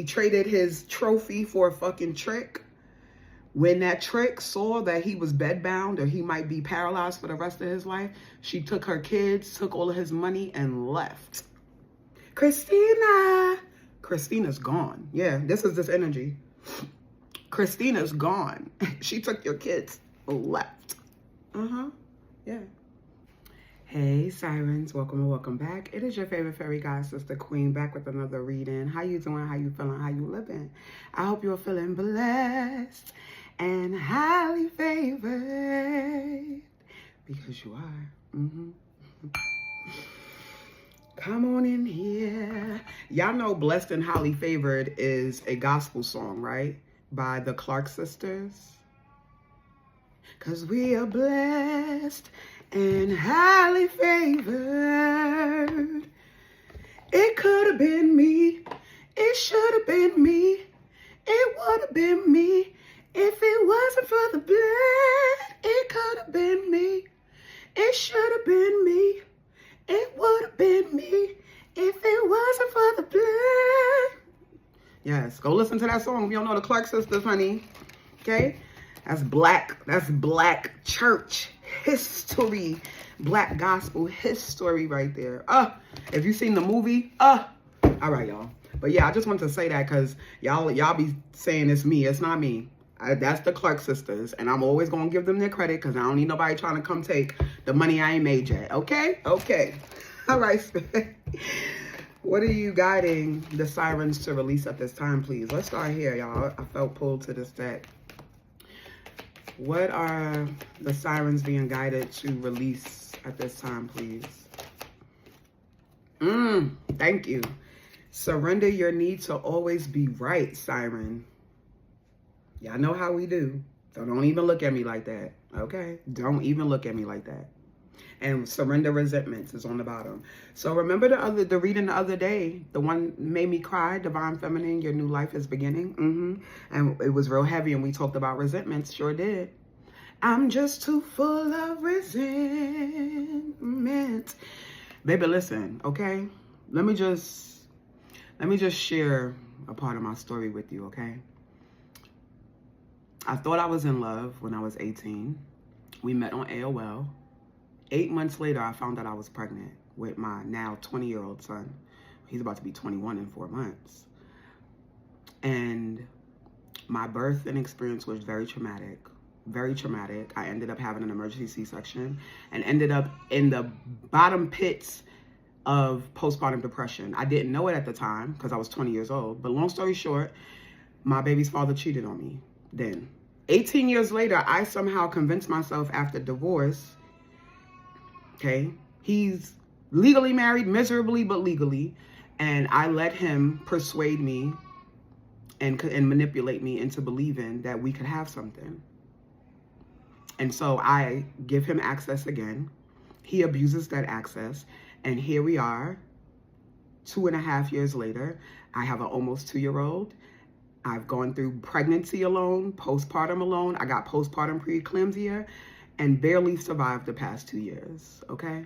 He traded his trophy for a fucking trick. When that trick saw that he was bedbound or he might be paralyzed for the rest of his life, she took her kids, took all of his money, and left. Christina. Christina's gone. Yeah, this is this energy. Christina's gone. She took your kids, left. Yeah. Hey, Sirens. Welcome and welcome back. It is your favorite fairy god, Sister Queen, back with another reading. How you doing? How you feeling? How you living? I hope you're feeling blessed and highly favored, because you are. Come on in here. Y'all know Blessed and Highly Favored is a gospel song, right? By the Clark sisters. Because we are blessed and highly favored. It could have been me. It should have been me. It would have been me. If it wasn't for the blood, it could have been me. It should have been me. It would have been me. If it wasn't for the blood. Yes, go listen to that song if you don't know the Clark sisters, honey. Okay? That's black church history, black gospel history right there. If you seen the movie, all right, y'all. But yeah, I just wanted to say that because y'all be saying it's me. It's not me. That's the Clark sisters, and I'm always gonna give them their credit because I don't need nobody trying to come take the money I ain't made yet. Okay? Okay. All right. What are you guiding the sirens to release at this time, please? Let's start here, y'all. I felt pulled to this deck. What are the sirens being guided to release at this time, please? Thank you. Surrender your need to always be right, siren. Y'all know how we do. So don't even look at me like that, okay? Don't even look at me like that. And surrender resentments is on the bottom. So remember the reading the other day, the one made me cry, Divine Feminine, your new life is beginning. And it was real heavy and we talked about resentments, sure did. I'm just too full of resentment. Baby, listen, okay? Let me just share a part of my story with you, okay? I thought I was in love when I was 18. We met on AOL. 8 months later, I found out I was pregnant with my now 20-year-old son. He's about to be 21 in 4 months. And my birthing experience was very traumatic. Very traumatic. I ended up having an emergency C-section and ended up in the bottom pits of postpartum depression. I didn't know it at the time because I was 20 years old. But long story short, my baby's father cheated on me then. 18 years later, I somehow convinced myself after divorce, okay, he's legally married, miserably, but legally. And I let him persuade me and manipulate me into believing that we could have something. And so I give him access again. He abuses that access. And here we are, 2.5 years later. I have an almost 2-year-old. I've gone through pregnancy alone, postpartum alone. I got postpartum preeclampsia and barely survived the past 2 years, okay?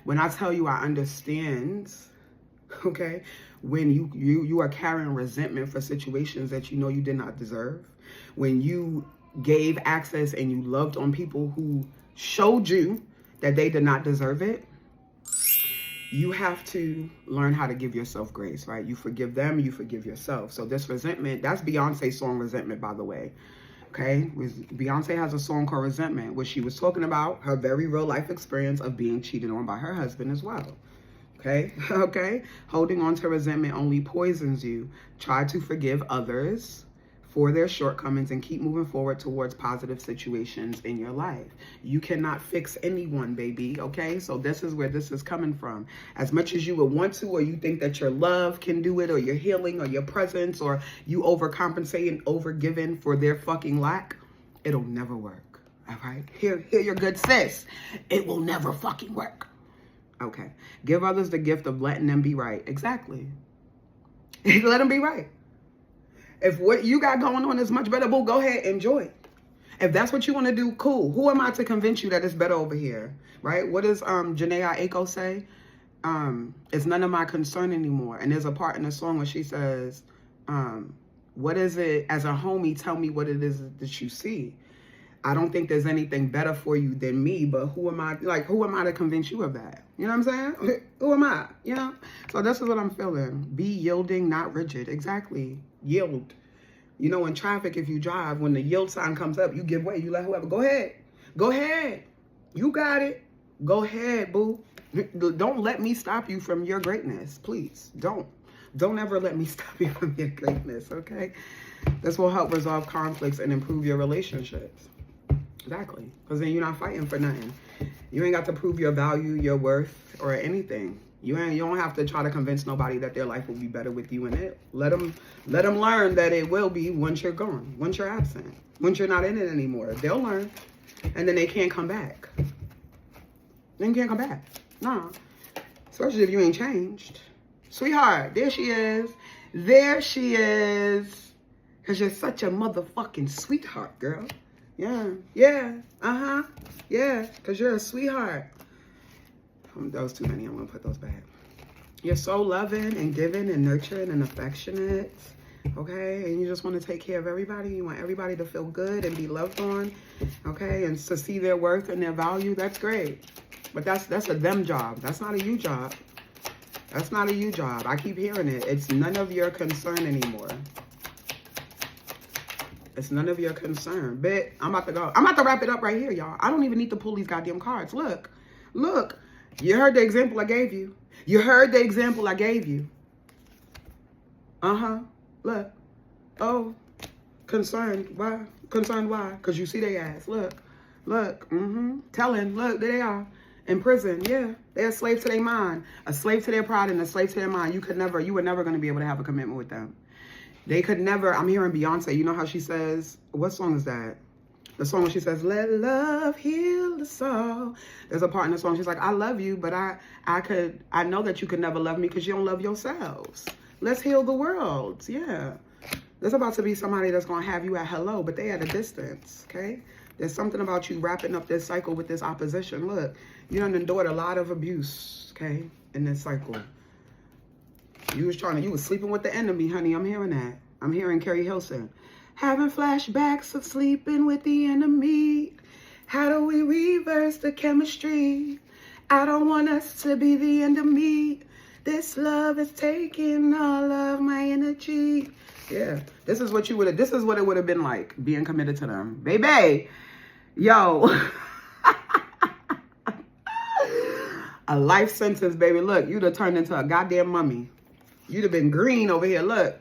When I tell you I understand, okay, when you are carrying resentment for situations that you know you did not deserve, when you gave access and you loved on people who showed you that they did not deserve it, you have to learn how to give yourself grace, right? You forgive them, you forgive yourself. So this resentment, that's Beyonce's song Resentment, by the way. Okay, Beyonce has a song called Resentment, where she was talking about her very real life experience of being cheated on by her husband as well. Okay, okay? Holding on to resentment only poisons you. Try to forgive others for their shortcomings and keep moving forward towards positive situations in your life. You cannot fix anyone, baby, okay? So this is where this is coming from. As much as you would want to, or you think that your love can do it, or your healing, or your presence, or you overcompensate and overgiving for their fucking lack, it'll never work, all right? Hear your good sis. It will never fucking work. Okay. Give others the gift of letting them be right. Exactly. Let them be right. If what you got going on is much better, boo, go ahead, enjoy it. If that's what you want to do, cool. Who am I to convince you that it's better over here, right? What does Janae Aiko say? It's none of my concern anymore. And there's a part in the song where she says, What is it, as a homie, tell me what it is that you see. I don't think there's anything better for you than me, but who am I to convince you of that? You know what I'm saying? Who am I? You know? So this is what I'm feeling. Be yielding, not rigid. Exactly. Yield. You know, in traffic, if you drive, when the yield sign comes up, you give way. You let whoever. Go ahead. Go ahead. You got it. Go ahead, boo. Don't let me stop you from your greatness. Please, don't. Don't ever let me stop you from your greatness, okay? This will help resolve conflicts and improve your relationships. Exactly. Because then you're not fighting for nothing. You ain't got to prove your value, your worth, or anything. You don't have to try to convince nobody that their life will be better with you in it. Let them learn that it will be once you're gone, once you're absent, once you're not in it anymore. They'll learn, and then they can't come back. Then you can't come back. No. Especially if you ain't changed. Sweetheart, there she is. There she is. Because you're such a motherfucking sweetheart, girl. Yeah. Yeah. Uh-huh. Yeah. Because you're a sweetheart. That was too many. I'm going to put those back. You're so loving and giving and nurturing and affectionate. Okay? And you just want to take care of everybody. You want everybody to feel good and be loved on. Okay? And to see their worth and their value. That's great. But that's a them job. That's not a you job. That's not a you job. I keep hearing it. It's none of your concern anymore. It's none of your concern. But I'm about to go. I'm about to wrap it up right here, y'all. I don't even need to pull these goddamn cards. Look. Look. You heard the example I gave you. You heard the example I gave you. Uh-huh. Look. Oh. Concerned. Why? Concerned why? Because you see they ass. Look. Look. Mm-hmm. Telling. Look. There they are. In prison, yeah. They're a slave to their mind, a slave to their pride, and a slave to their mind. You were never going to be able to have a commitment with them. They could never. I'm hearing Beyonce. You know how she says, what song is that? The song where she says, let love heal us all. There's a part in the song, she's like, I love you, but I know that you could never love me because you don't love yourselves. Let's heal the world. Yeah. There's about to be somebody that's going to have you at hello, but they at a distance, okay? There's something about you wrapping up this cycle with this opposition. Look, you done endured a lot of abuse, okay, in this cycle. You was sleeping with the enemy, honey. I'm hearing that. I'm hearing Carrie Hilson. Having flashbacks of sleeping with the enemy. How do we reverse the chemistry? I don't want us to be the end of me. This love is taking all of my energy. Yeah, this is what it would have been like being committed to them. Baby, yo. A life sentence, baby. Look, you'd have turned into a goddamn mummy. You'd have been green over here. Look,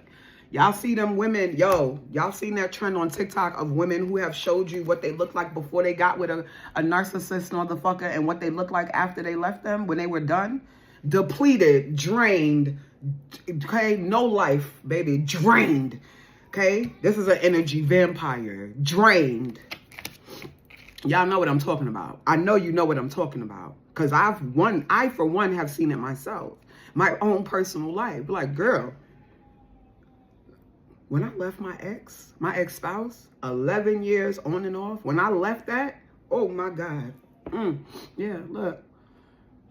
y'all see them women. Yo, y'all seen that trend on TikTok of women who have showed you what they look like before they got with a narcissist motherfucker and what they look like after they left them when they were done? Depleted, drained, okay? No life, baby. Drained, okay? This is an energy vampire. Drained. Y'all know what I'm talking about. I know you know what I'm talking about. Because I, for one, have seen it myself. My own personal life. Like, girl, when I left my ex-spouse, 11 years on and off, when I left that, oh my God. Yeah, look.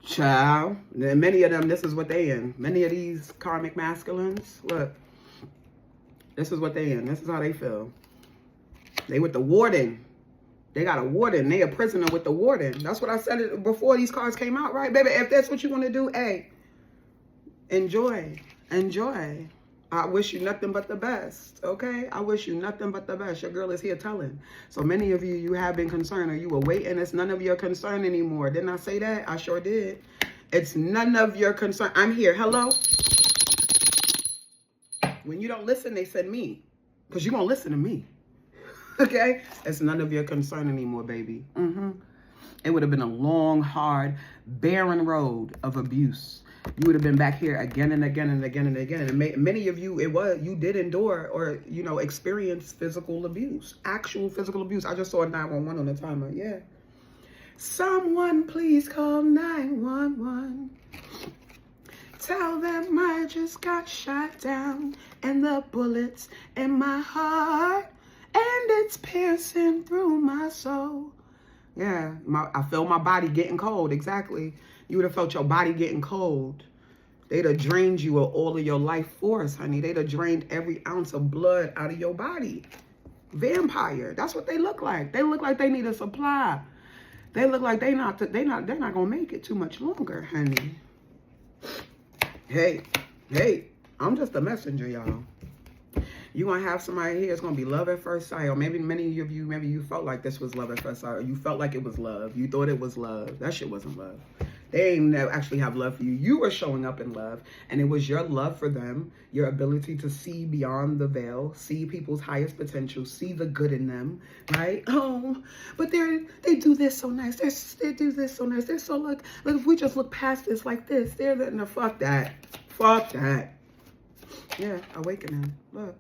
Child. And many of them, this is what they in. Many of these karmic masculines, look. This is what they in. This is how they feel. They with the warden. They got a warden. They a prisoner with the warden. That's what I said before these cards came out, right? Baby, if that's what you want to do, hey, enjoy. Enjoy. I wish you nothing but the best, okay? I wish you nothing but the best. Your girl is here telling. So many of you have been concerned or you were waiting. It's none of your concern anymore. Didn't I say that? I sure did. It's none of your concern. I'm here. Hello? When you don't listen, they said me. Because you're going to listen to me. Okay? It's none of your concern anymore, baby. It would have been a long, hard, barren road of abuse. You would have been back here again and again and again and again. And many of you, you did endure or, experience physical abuse. Actual physical abuse. I just saw 911 on the timer. Yeah. Someone please call 911. Tell them I just got shot down and the bullets in my heart. And it's piercing through my soul. Yeah, I feel my body getting cold. Exactly. You would have felt your body getting cold. They'd have drained you of all of your life force, honey. They'd have drained every ounce of blood out of your body. Vampire. That's what they look like. They look like they need a supply. They look like they're not gonna make it too much longer, honey. Hey, I'm just a messenger, y'all. You're going to have somebody here, it's going to be love at first sight. Or maybe many of you, maybe you felt like this was love at first sight. Or you felt like it was love. You thought it was love. That shit wasn't love. They ain't actually have love for you. You were showing up in love. And it was your love for them, your ability to see beyond the veil, see people's highest potential, see the good in them, right? Oh, but they do this so nice. They do this so nice. They're so look, if we just look past this like this, no, fuck that. Fuck that. Yeah, awakening. Look.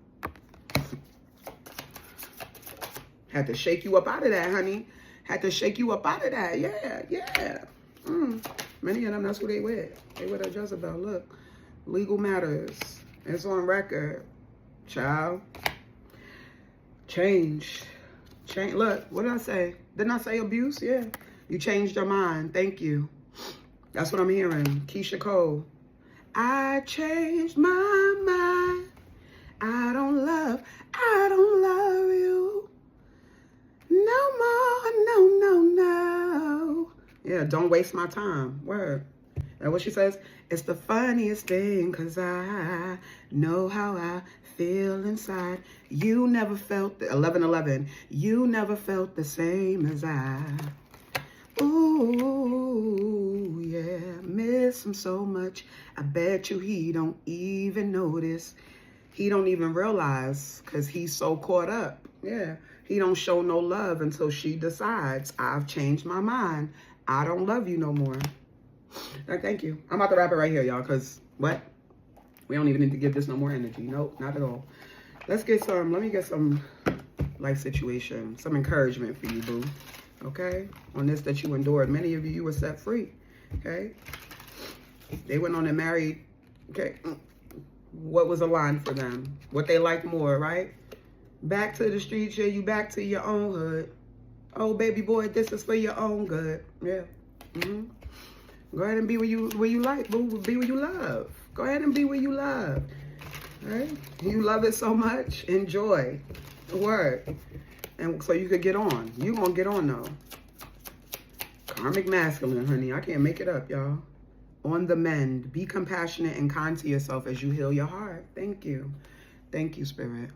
Had to shake you up out of that, honey. Had to shake you up out of that. Yeah. Many of them, that's who they with. They with a Jezebel. Look, legal matters. It's on record. Child. Change. Look, what did I say? Didn't I say abuse? Yeah. You changed your mind. Thank you. That's what I'm hearing. Keisha Cole. I changed my mind. I don't love you. No more, no. Yeah, don't waste my time. Word. And what she says, it's the funniest thing, cause I know how I feel inside. You never felt, 11:11, you never felt the same as I. Ooh, yeah, miss him so much. I bet you he don't even notice. He don't even realize, because he's so caught up. Yeah, he don't show no love until she decides, I've changed my mind. I don't love you no more. Thank you. I'm about to wrap it right here, y'all, because what? We don't even need to give this no more energy. Nope, not at all. Let me get some life situation, some encouragement for you, boo. Okay? On this that you endured. Many of you were set free. Okay? They went on and married. Okay? What was aligned for them? What they liked more, right? Back to the streets, yeah, you back to your own hood. Oh, baby boy, this is for your own good. Yeah. Go ahead and be where you like, boo. Be where you love. Go ahead and be where you love. Right? You love it so much. Enjoy the word. And so you could get on. You gonna get on though. Karmic masculine, honey. I can't make it up, y'all. On the mend. Be compassionate and kind to yourself as you heal your heart. Thank you. Thank you, Spirit.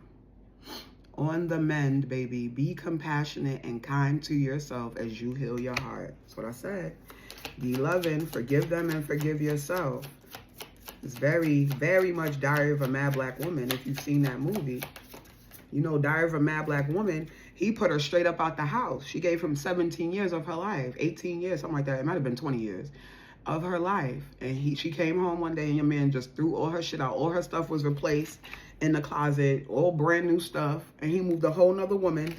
On the mend, baby. Be compassionate and kind to yourself as you heal your heart. That's what I said. Be loving. Forgive them and forgive yourself. It's very, very much Diary of a Mad Black Woman if you've seen that movie. You know, Diary of a Mad Black Woman, he put her straight up out the house. She gave him 17 years of her life, 18 years, something like that. It might have been 20 years of her life. And she came home one day and your man just threw all her shit out. All her stuff was replaced in the closet, all brand new stuff. And he moved a whole nother woman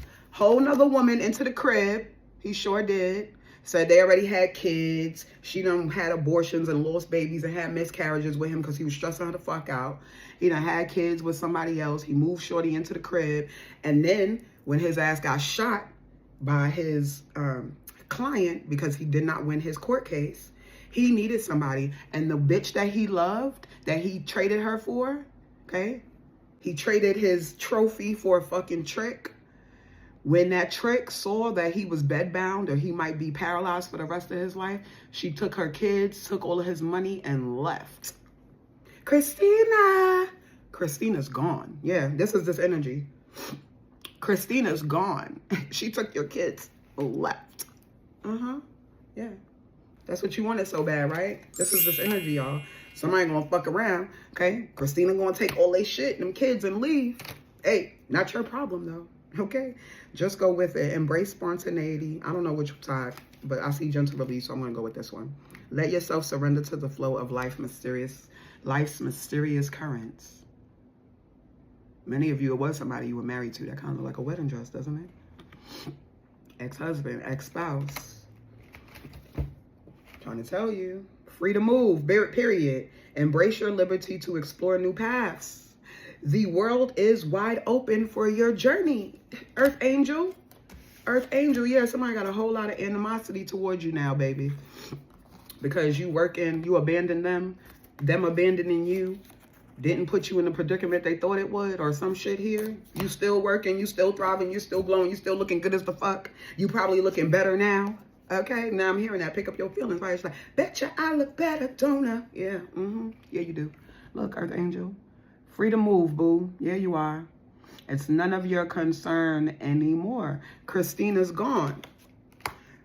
into the crib. He sure did. Said they already had kids. She done had abortions and lost babies and had miscarriages with him because he was stressing her the fuck out. He done had kids with somebody else. He moved Shorty into the crib. And then when his ass got shot by his client because he did not win his court case, he needed somebody. And the bitch that he loved, that he traded her for, okay? He traded his trophy for a fucking trick. When that trick saw that he was bedbound or he might be paralyzed for the rest of his life, she took her kids, took all of his money, and left. Christina's gone. Yeah, this is this energy. Christina's gone. She took your kids, left. Yeah. That's what you wanted so bad, right? This is this energy, y'all. Somebody gonna fuck around, okay? Christina gonna take all they shit, them kids, and leave. Hey, not your problem, though. Okay, just go with it. Embrace spontaneity. I don't know which side, but I see gentle release, so I'm gonna go with this one. Let yourself surrender to the flow of life's mysterious currents. Many of you, it was somebody you were married to. That kind of look like a wedding dress, doesn't it? Ex-husband, ex-spouse. Trying to tell you, free to move, period. Embrace your liberty to explore new paths. The world is wide open for your journey. Earth Angel, yeah, somebody got a whole lot of animosity towards you now, baby. Because you abandoned them. them abandoning you didn't put you in the predicament they thought it would, or some shit here. You still working, you still thriving, you still glowing, you still looking good as the fuck. You probably looking better now. Okay, now I'm hearing that. Pick up your feelings, right? It's like, betcha I look better, don't I? Yeah, yeah, you do. Look, Earth Angel, free to move, boo. Yeah, you are. It's none of your concern anymore. Christina's gone.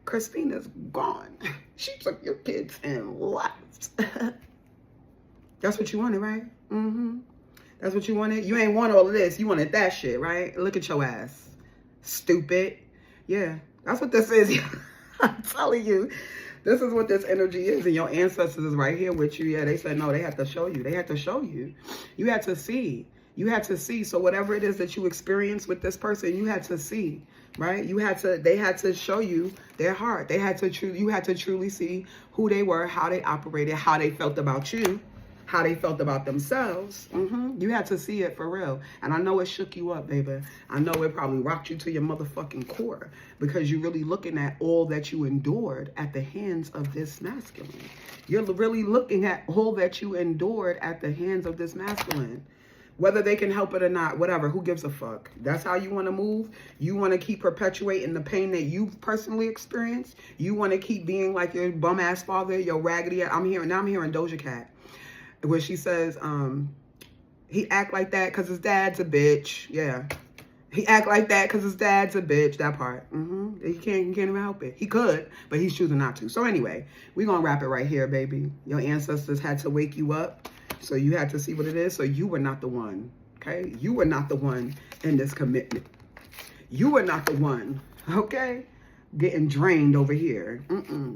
Christina's gone. She took your kids and left. That's what you wanted, right? That's what you wanted? You ain't want all of this. You wanted that shit, right? Look at your ass. Stupid. Yeah, that's what this is. I'm telling you. This is what this energy is. And your ancestors is right here with you. Yeah, they said, no, they had to show you. They had to show you. You had to see. You had to see. So whatever it is that you experience with this person, you had to see, right? They had to show you their heart. You had to truly see who they were, how they operated, how they felt about you, how they felt about themselves. You had to see it for real. And I know it shook you up, baby. I know it probably rocked you to your motherfucking core, because you're really looking at all that you endured at the hands of this masculine. You're really looking at all that you endured at the hands of this masculine. Whether they can help it or not, whatever, who gives a fuck? That's how you want to move? You want to keep perpetuating the pain that you've personally experienced? You want to keep being like your bum-ass father, your raggedy ass? I'm hearing Doja Cat, where she says, he act like that because his dad's a bitch. Yeah. He act like that because his dad's a bitch. That part. He can't even help it. He could, but he's choosing not to. So anyway, we're going to wrap it right here, baby. Your ancestors had to wake you up. So you had to see what it is. So you were not the one, okay? You were not the one in this commitment. You were not the one, okay? Getting drained over here.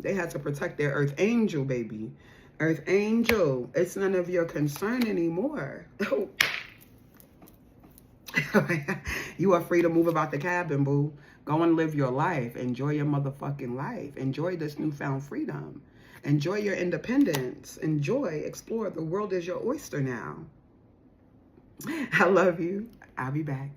They had to protect their Earth Angel, baby. Earth Angel, it's none of your concern anymore. Oh. You are free to move about the cabin, boo. Go and live your life. Enjoy your motherfucking life. Enjoy this newfound freedom. Enjoy your independence. Enjoy, explore. The world is your oyster now. I love you. I'll be back.